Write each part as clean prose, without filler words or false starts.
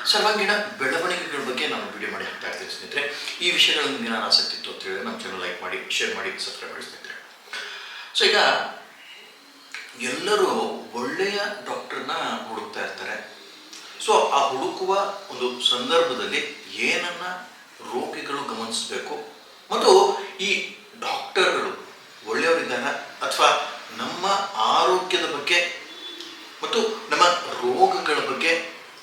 ಸರ್ವಾಂಗೀಣ ಬೆಳವಣಿಗೆಗಳ ಬಗ್ಗೆ ನಾನು ವಿಡಿಯೋ ಮಾಡಿ ಹಾಕ್ತಾ ಇರ್ತೀನಿ ಸ್ನೇಹಿತರೆ. ಈ ವಿಷಯಗಳಲ್ಲಿ ನಿಮಗೆ ನಾನು ಆಸಕ್ತಿ ಇತ್ತು ಅಂತ ಹೇಳಿದ್ರೆ ನಮ್ಮ ಚಾನಲ್ ಲೈಕ್ ಮಾಡಿ, ಶೇರ್ ಮಾಡಿ, ಸಬ್ಸ್ಕ್ರೈಬ್ ಮಾಡಿ ಸ್ನೇಹಿತರೆ. ಸೊ ಈಗ ಎಲ್ಲರೂ ಒಳ್ಳೆಯ ಡಾಕ್ಟರ್ನ ಹುಡುಕ್ತಾ ಇರ್ತಾರೆ. ಸೊ ಆ ಹುಡುಕುವ ಒಂದು ಸಂದರ್ಭದಲ್ಲಿ ಏನನ್ನ ರೋಗಿಗಳು ಗಮನಿಸಬೇಕು ಮತ್ತು ಈ ಡಾಕ್ಟರ್ಗಳು ಒಳ್ಳೆಯವರಿದ್ದಾರ ಅಥವಾ ನಮ್ಮ ಆರೋಗ್ಯದ ಬಗ್ಗೆ ಮತ್ತು ನಮ್ಮ ರೋಗಗಳ ಬಗ್ಗೆ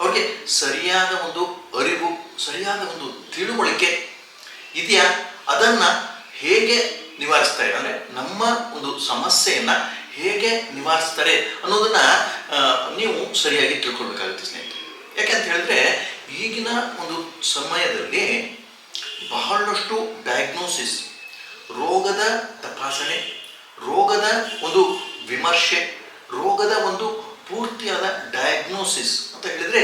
ಅವ್ರಿಗೆ ಸರಿಯಾದ ಒಂದು ಅರಿವು, ಸರಿಯಾದ ಒಂದು ತಿಳುವಳಿಕೆ ಇದೆಯಾ, ಅದನ್ನ ಹೇಗೆ ನಿವಾರಿಸ್ತಾರೆ, ಅಂದರೆ ನಮ್ಮ ಒಂದು ಸಮಸ್ಯೆಯನ್ನ ಹೇಗೆ ನಿವಾರಿಸ್ತಾರೆ ಅನ್ನೋದನ್ನ ನೀವು ಸರಿಯಾಗಿ ತಿಳ್ಕೊಳ್ಬೇಕಾಗುತ್ತೆ ಸ್ನೇಹಿತರೆ. ಯಾಕೆಂತ ಹೇಳಿದ್ರೆ ಈಗಿನ ಒಂದು ಸಮಯದಲ್ಲಿ ಬಹಳಷ್ಟು ಡಯಾಗ್ನೋಸಿಸ್, ರೋಗದ ತಪಾಸಣೆ, ರೋಗದ ಒಂದು ವಿಮರ್ಶೆ, ರೋಗದ ಒಂದು ಪೂರ್ತಿಯಾದ ಡಯಾಗ್ನೋಸಿಸ್ ಅಂತ ಹೇಳಿದ್ರೆ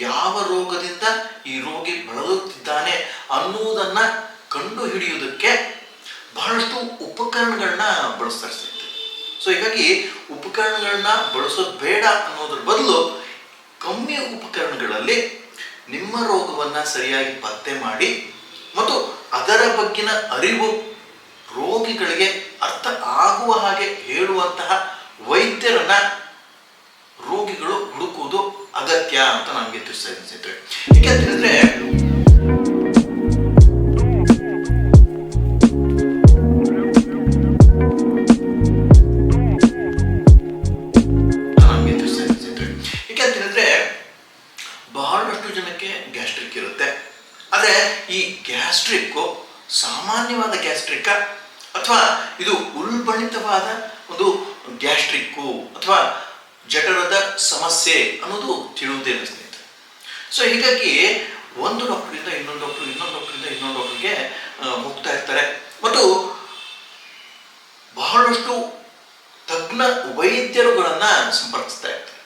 ಯಾವ ರೋಗದಿಂದ ಈ ರೋಗಿ ಬಳಲುತ್ತಿದ್ದಾನೆ ಅನ್ನುವುದನ್ನ ಕಂಡು ಹಿಡಿಯುವುದಕ್ಕೆ ಬಹಳಷ್ಟು ಉಪಕರಣಗಳನ್ನ ಬಳಸ್ತಾರೆ ಸ್ನೇಹಿತರೆ. ಸೊ ಹೀಗಾಗಿ ಉಪಕರಣಗಳನ್ನ ಬಳಸೋದು ಬೇಡ ಅನ್ನೋದ್ರ ಬದಲು ಕಮ್ಮಿ ಉಪಕರಣಗಳಲ್ಲಿ ನಿಮ್ಮ ರೋಗವನ್ನ ಸರಿಯಾಗಿ ಪತ್ತೆ ಮಾಡಿ ಮತ್ತು ಅದರ ಬಗ್ಗಿನ ಅರಿವು ರೋಗಿಗಳಿಗೆ ಅರ್ಥ ಆಗುವ ಹಾಗೆ ಹೇಳುವಂತಹ ವೈದ್ಯರನ್ನ ರೋಗಿಗಳು ಹುಡುಕುವುದು ಅಗತ್ಯ ಅಂತ ನಮಗೆ ತಿಳಿಸ್ತಾ ಇದ್ದೀನಿ ಸ್ನೇಹಿತರೆ. ಏಕೆ ಅಂತ ಹೇಳಿದ್ರೆ ಬಹಳಷ್ಟು ಜನಕ್ಕೆ ಗ್ಯಾಸ್ಟ್ರಿಕ್ ಇರುತ್ತೆ. ಆದರೆ ಈ ಗ್ಯಾಸ್ಟ್ರಿಕ್ ಸಾಮಾನ್ಯವಾದ ಗ್ಯಾಸ್ಟ್ರಿಕ್ ಅಥವಾ ಇದು ಉಲ್ಬಣಿತವಾದ ಒಂದು ಗ್ಯಾಸ್ಟ್ರಿಕ್ಕು ಅಥವಾ ಜಠರದ ಸಮಸ್ಯೆ ಅನ್ನೋದು ತಿಳಿಯುವುದಿಲ್ಲ ಸ್ನೇಹಿತರೆ. ಸೊ ಹೀಗಾಗಿ ಒಂದು ಡಾಕ್ಟರಿಂದ ಇನ್ನೊಂದು ಡಾಕ್ಟರ್, ಇನ್ನೊಂದು ಡಾಕ್ಟರಿಂದ ಇನ್ನೊಂದು ಡಾಕ್ಟರ್ಗೆ ಹೋಗ್ತಾ ಇರ್ತಾರೆ ಮತ್ತು ಬಹಳಷ್ಟು ತಜ್ಞ ವೈದ್ಯರುಗಳನ್ನ ಸಂಪರ್ಕಿಸ್ತಾ ಇರ್ತಾರೆ.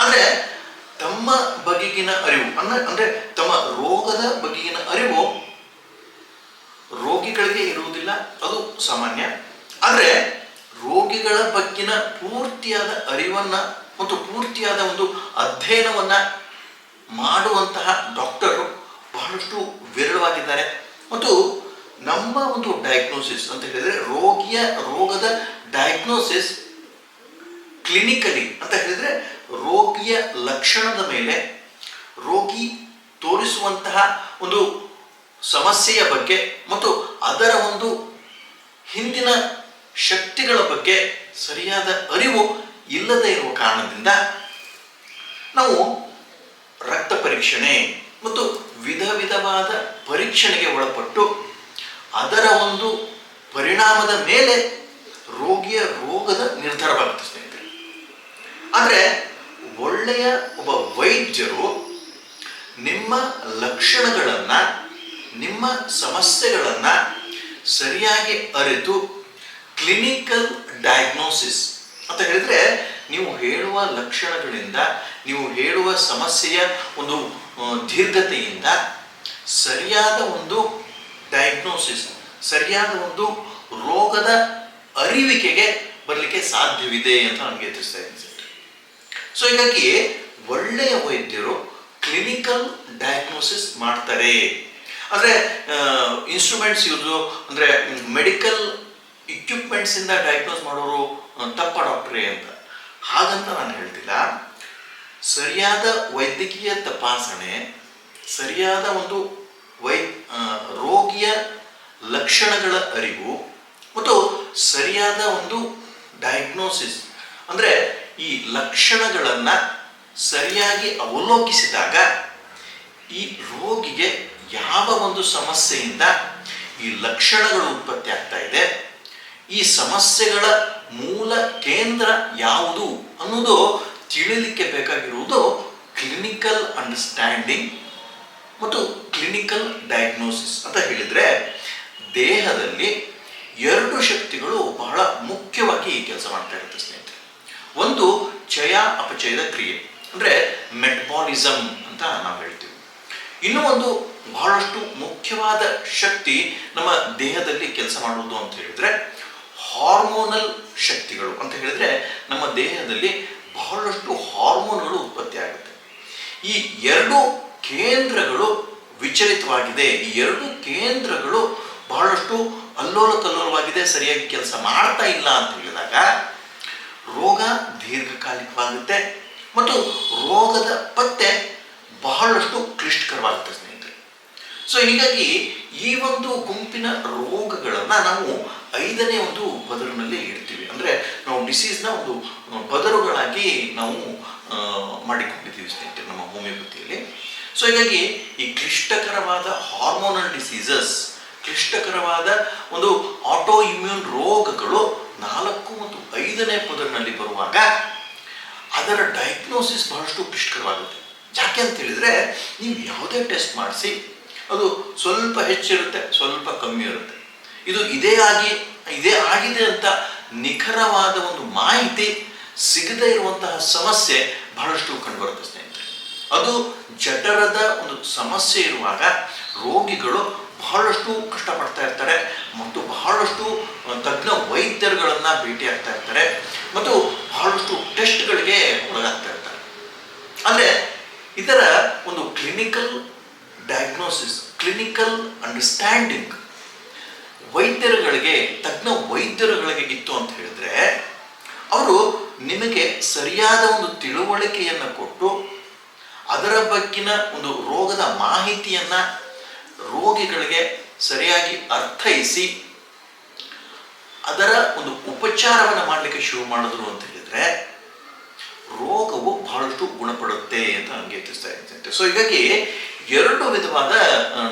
ಆದರೆ ತಮ್ಮ ಬಗೆಗಿನ ಅರಿವು ಅಂದ್ರೆ ತಮ್ಮ ರೋಗದ ಬಗೆಗಿನ ಅರಿವು ರೋಗಿಗಳಿಗೆ ಇರುವುದಿಲ್ಲ, ಅದು ಸಾಮಾನ್ಯ. ಆದರೆ ರೋಗಿಗಳ ಬಗ್ಗಿನ ಪೂರ್ತಿಯಾದ ಅರಿವನ್ನ ಮತ್ತು ಪೂರ್ತಿಯಾದ ಒಂದು ಅಧ್ಯಯನವನ್ನ ಮಾಡುವಂತಹ ಡಾಕ್ಟರು ಬಹಳಷ್ಟು ವಿರಳವಾಗಿದ್ದಾರೆ. ಮತ್ತು ನಮ್ಮ ಒಂದು ಡಯಾಗ್ನೋಸಿಸ್ ಅಂತ ಹೇಳಿದ್ರೆ ರೋಗದ ಡಯಾಗ್ನೋಸಿಸ್ ಕ್ಲಿನಿಕಲಿ ಅಂತ ಹೇಳಿದ್ರೆ ರೋಗಿಯ ಲಕ್ಷಣದ ಮೇಲೆ, ರೋಗಿ ತೋರಿಸುವಂತಹ ಒಂದು ಸಮಸ್ಯೆಯ ಬಗ್ಗೆ ಮತ್ತು ಅದರ ಒಂದು ಹಿಂದಿನ ಶಕ್ತಿಗಳ ಬಗ್ಗೆ ಸರಿಯಾದ ಅರಿವು ಇಲ್ಲದೆ ಇರುವ ಕಾರಣದಿಂದ ನಾವು ರಕ್ತ ಪರೀಕ್ಷಣೆ ಮತ್ತು ವಿಧ ವಿಧವಾದ ಪರೀಕ್ಷಣೆಗೆ ಒಳಪಟ್ಟು ಅದರ ಒಂದು ಪರಿಣಾಮದ ಮೇಲೆ ರೋಗಿಯ ರೋಗದ ನಿರ್ಧಾರವಾಗುತ್ತೆ ಸ್ನೇಹಿತರೆ. ಆದರೆ ಒಳ್ಳೆಯ ಒಬ್ಬ ವೈದ್ಯರು ನಿಮ್ಮ ಲಕ್ಷಣಗಳನ್ನ, ನಿಮ್ಮ ಸಮಸ್ಯೆಗಳನ್ನ ಸರಿಯಾಗಿ ಅರಿತು ಕ್ಲಿನಿಕಲ್ ಡಯಾಗ್ನೋಸಿಸ್ ಅಂತ ಹೇಳಿದ್ರೆ ನೀವು ಹೇಳುವ ಲಕ್ಷಣಗಳಿಂದ, ನೀವು ಹೇಳುವ ಸಮಸ್ಯೆಯ ಒಂದು ದೀರ್ಘತೆಯಿಂದ ಸರಿಯಾದ ಒಂದು ಡಯಾಗ್ನೋಸಿಸ್, ಸರಿಯಾದ ಒಂದು ರೋಗದ ಅರಿವಿಕೆಗೆ ಬರಲಿಕ್ಕೆ ಸಾಧ್ಯವಿದೆ ಅಂತ ನನಗೆ ತಿಳಿಸ್ತಾ ಇದ್ದೀನಿ. ಸೊ ಹೀಗಾಗಿ ಒಳ್ಳೆಯ ವೈದ್ಯರು ಕ್ಲಿನಿಕಲ್ ಡಯಾಗ್ನೋಸಿಸ್ ಮಾಡ್ತಾರೆ. ಅಂದರೆ ಇನ್ಸ್ಟ್ರೂಮೆಂಟ್ಸ್ ಯೂಸು, ಅಂದರೆ ಮೆಡಿಕಲ್ ಇಕ್ವಿಪ್ಮೆಂಟ್ಸ್ ಇಂದ ಡಯಾಗ್ನೋಸ್ ಮಾಡೋರು ತಪ್ಪ ಡಾಕ್ಟ್ರೇ ಅಂತ, ಹಾಗಂತ ನಾನು ಹೇಳ್ತಿಲ್ಲ. ಸರಿಯಾದ ವೈದ್ಯಕೀಯ ತಪಾಸಣೆ, ಸರಿಯಾದ ಒಂದು ರೋಗಿಯ ಲಕ್ಷಣಗಳ ಅರಿವು ಮತ್ತು ಸರಿಯಾದ ಒಂದು ಡಯಾಗ್ನೋಸಿಸ್, ಅಂದರೆ ಈ ಲಕ್ಷಣಗಳನ್ನ ಸರಿಯಾಗಿ ಅವಲೋಕಿಸಿದಾಗ ಈ ರೋಗಿಗೆ ಯಾವ ಒಂದು ಸಮಸ್ಯೆಯಿಂದ ಈ ಲಕ್ಷಣಗಳು ಉತ್ಪತ್ತಿ ಆಗ್ತಾ ಇದೆ, ಈ ಸಮಸ್ಯೆಗಳ ಮೂಲ ಕೇಂದ್ರ ಯಾವುದು ಅನ್ನೋದು ತಿಳಿಲಿಕ್ಕೆ ಬೇಕಾಗಿರುವುದು ಕ್ಲಿನಿಕಲ್ ಅಂಡರ್ಸ್ಟ್ಯಾಂಡಿಂಗ್ ಮತ್ತು ಕ್ಲಿನಿಕಲ್ ಡಯಾಗ್ನೋಸಿಸ್ ಅಂತ ಹೇಳಿದ್ರೆ ದೇಹದಲ್ಲಿ ಎರಡು ಶಕ್ತಿಗಳು ಬಹಳ ಮುಖ್ಯವಾಗಿ ಕೆಲಸ ಮಾಡ್ತಾ ಇರುತ್ತೆ ಸ್ನೇಹಿತರೆ. ಒಂದು ಚಯ ಅಪಚಯದ ಕ್ರಿಯೆ, ಅಂದ್ರೆ ಮೆಟಬಾಲಿಸಮ್ ಅಂತ ನಾವು ಹೇಳ್ತೀವಿ. ಇನ್ನೂ ಒಂದು ಬಹಳಷ್ಟು ಮುಖ್ಯವಾದ ಶಕ್ತಿ ನಮ್ಮ ದೇಹದಲ್ಲಿ ಕೆಲಸ ಮಾಡುವುದು ಅಂತ ಹೇಳಿದ್ರೆ ಹಾರ್ಮೋನಲ್ ಶಕ್ತಿಗಳು ಅಂತ ಹೇಳಿದ್ರೆ ನಮ್ಮ ದೇಹದಲ್ಲಿ ಬಹಳಷ್ಟು ಹಾರ್ಮೋನ್ಗಳು ಉತ್ಪತ್ತಿ ಆಗುತ್ತೆ. ಈ ಎರಡು ಕೇಂದ್ರಗಳು ವಿಚಲಿತವಾಗಿದೆ, ಈ ಎರಡು ಕೇಂದ್ರಗಳು ಬಹಳಷ್ಟು ಅಲ್ಲೋಲ ಕಲ್ಲೋಲವಾಗಿದೆ, ಸರಿಯಾಗಿ ಕೆಲಸ ಮಾಡ್ತಾ ಇಲ್ಲ ಅಂತ ಹೇಳಿದಾಗ ರೋಗ ದೀರ್ಘಕಾಲಿಕವಾಗುತ್ತೆ ಮತ್ತು ರೋಗದ ಪತ್ತೆ ಬಹಳಷ್ಟು ಕ್ಲಿಷ್ಟಕರವಾಗುತ್ತೆ ಸ್ನೇಹಿತರೆ. ಸೊ ಹೀಗಾಗಿ ಈ ಒಂದು ಗುಂಪಿನ ರೋಗಗಳನ್ನು ನಾವು 5ನೇ ಒಂದು ಪದರಿನಲ್ಲಿ ಇಡ್ತೀವಿ. ಅಂದರೆ ನಾವು ಡಿಸೀಸ್ನ ಒಂದು ಪದರುಗಳಾಗಿ ನಾವು ಮಾಡಿಕೊಂಡಿದ್ದೀವಿ ಸ್ನೇಹಿತರೆ ನಮ್ಮ ಹೋಮಿಯೋಪತಿಯಲ್ಲಿ. ಸೊ ಹೀಗಾಗಿ ಈ ಕ್ಲಿಷ್ಟಕರವಾದ ಹಾರ್ಮೋನಲ್ ಡಿಸೀಸಸ್, ಕ್ಲಿಷ್ಟಕರವಾದ ಒಂದು ಆಟೋ ಇಮ್ಯೂನ್ ರೋಗಗಳು 4 ಮತ್ತು 5ನೇ ಪದರಿನಲ್ಲಿ ಬರುವಾಗ ಅದರ ಡಯಾಗ್ನೋಸಿಸ್ ಬಹಳಷ್ಟು ಕ್ಲಿಷ್ಟಕರವಾಗುತ್ತೆ. ಯಾಕೆ ಅಂತ ಹೇಳಿದರೆ, ನೀವು ಯಾವುದೇ ಟೆಸ್ಟ್ ಮಾಡಿಸಿ ಅದು ಸ್ವಲ್ಪ ಹೆಚ್ಚಿರುತ್ತೆ, ಸ್ವಲ್ಪ ಕಮ್ಮಿ ಇರುತ್ತೆ. ಇದು ಇದೇ ಆಗಿದೆ ಅಂತ ನಿಖರವಾದ ಒಂದು ಮಾಹಿತಿ ಸಿಗದೇ ಇರುವಂತಹ ಸಮಸ್ಯೆ ಬಹಳಷ್ಟು ಕಂಡುಬರುತ್ತೆ ಸ್ನೇಹಿತರೆ. ಅದು ಜಠರದ ಒಂದು ಸಮಸ್ಯೆ ಇರುವಾಗ ರೋಗಿಗಳು ಬಹಳಷ್ಟು ಕಷ್ಟಪಡ್ತಾ ಇರ್ತಾರೆ ಮತ್ತು ಬಹಳಷ್ಟು ತಜ್ಞ ವೈದ್ಯರುಗಳನ್ನು ಭೇಟಿಯಾಗ್ತಾ ಇರ್ತಾರೆ ಮತ್ತು ಬಹಳಷ್ಟು ಟೆಸ್ಟ್ಗಳಿಗೆ ಒಳಗಾಗ್ತಾ ಇರ್ತಾರೆ. ಅಂದರೆ ಇದರ ಒಂದು ಕ್ಲಿನಿಕಲ್ ಡಯಾಗ್ನೋಸಿಸ್, ಕ್ಲಿನಿಕಲ್ ಅಂಡರ್ಸ್ಟ್ಯಾಂಡಿಂಗ್ ವೈದ್ಯರುಗಳಿಗೆ, ತಜ್ಞ ವೈದ್ಯರುಗಳಿಗೆ ಇತ್ತು ಅಂತ ಹೇಳಿದ್ರೆ ಅವರು ನಿಮಗೆ ಸರಿಯಾದ ಒಂದು ತಿಳುವಳಿಕೆಯನ್ನು ಕೊಟ್ಟು ಅದರ ಬಗ್ಗಿನ ಒಂದು ರೋಗದ ಮಾಹಿತಿಯನ್ನು ರೋಗಿಗಳಿಗೆ ಸರಿಯಾಗಿ ಅರ್ಥೈಸಿ ಅದರ ಒಂದು ಉಪಚಾರವನ್ನು ಮಾಡಲಿಕ್ಕೆ ಶುರು ಮಾಡಿದ್ರು ಅಂತ ಹೇಳಿದ್ರೆ ರೋಗವು ಬಹಳಷ್ಟು ಗುಣಪಡುತ್ತೆ ಅಂತ ನನಗೆ ತಿಳಿಸ್ತಾ ಇರ್ತೈತೆ. ಸೊ ಹೀಗಾಗಿ 2 ವಿಧವಾದ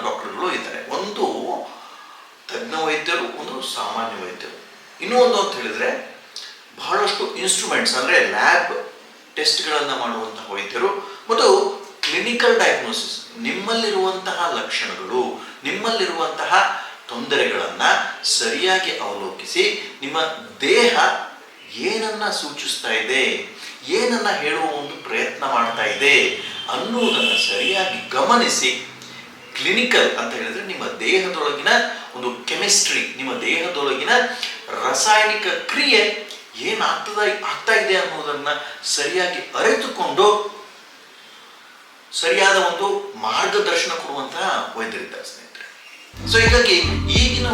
ಡಾಕ್ಟರ್ಗಳು ಇದ್ದಾರೆ. ಒಂದು ತಜ್ಞ ವೈದ್ಯರು, ಒಂದು ಸಾಮಾನ್ಯ ವೈದ್ಯರು. ಇನ್ನೂ ಒಂದು ಅಂತ ಹೇಳಿದ್ರೆ ಬಹಳಷ್ಟು ಇನ್ಸ್ಟ್ರೂಮೆಂಟ್ಸ್ ಅಂದರೆ ಲ್ಯಾಬ್ ಟೆಸ್ಟ್ಗಳನ್ನು ಮಾಡುವಂತಹ ವೈದ್ಯರು ಮತ್ತು ಕ್ಲಿನಿಕಲ್ ಡಯಾಗ್ನೋಸಿಸ್, ನಿಮ್ಮಲ್ಲಿರುವಂತಹ ಲಕ್ಷಣಗಳು, ನಿಮ್ಮಲ್ಲಿರುವಂತಹ ತೊಂದರೆಗಳನ್ನು ಸರಿಯಾಗಿ ಅವಲೋಕಿಸಿ ನಿಮ್ಮ ದೇಹ ಏನನ್ನ ಸೂಚಿಸ್ತಾ ಇದೆ, ಏನನ್ನ ಹೇಳುವ ಒಂದು ಪ್ರಯತ್ನ ಮಾಡ್ತಾ ಇದೆ ಅನ್ನುವುದನ್ನು ಸರಿಯಾಗಿ ಗಮನಿಸಿ, ಕ್ಲಿನಿಕಲ್ ಅಂತ ಹೇಳಿದ್ರೆ ನಿಮ್ಮ ದೇಹದೊಳಗಿನ ಒಂದು ಕೆಮಿಸ್ಟ್ರಿ, ನಿಮ್ಮ ದೇಹದೊಳಗಿನ ರಾಸಾಯನಿಕ ಕ್ರಿಯೆ ಆಗ್ತಾ ಇದೆ ಅನ್ನೋದನ್ನು ಸರಿಯಾಗಿ ಅರಿತುಕೊಂಡು ಸರಿಯಾದ ಒಂದು ಮಾರ್ಗದರ್ಶನ ಕೊಡುವಂತಹ ವೈದ್ಯರಿದ್ದಾರೆ ಸ್ನೇಹಿತರೆ. ಸೊ ಹೀಗಾಗಿ ಈಗಿನ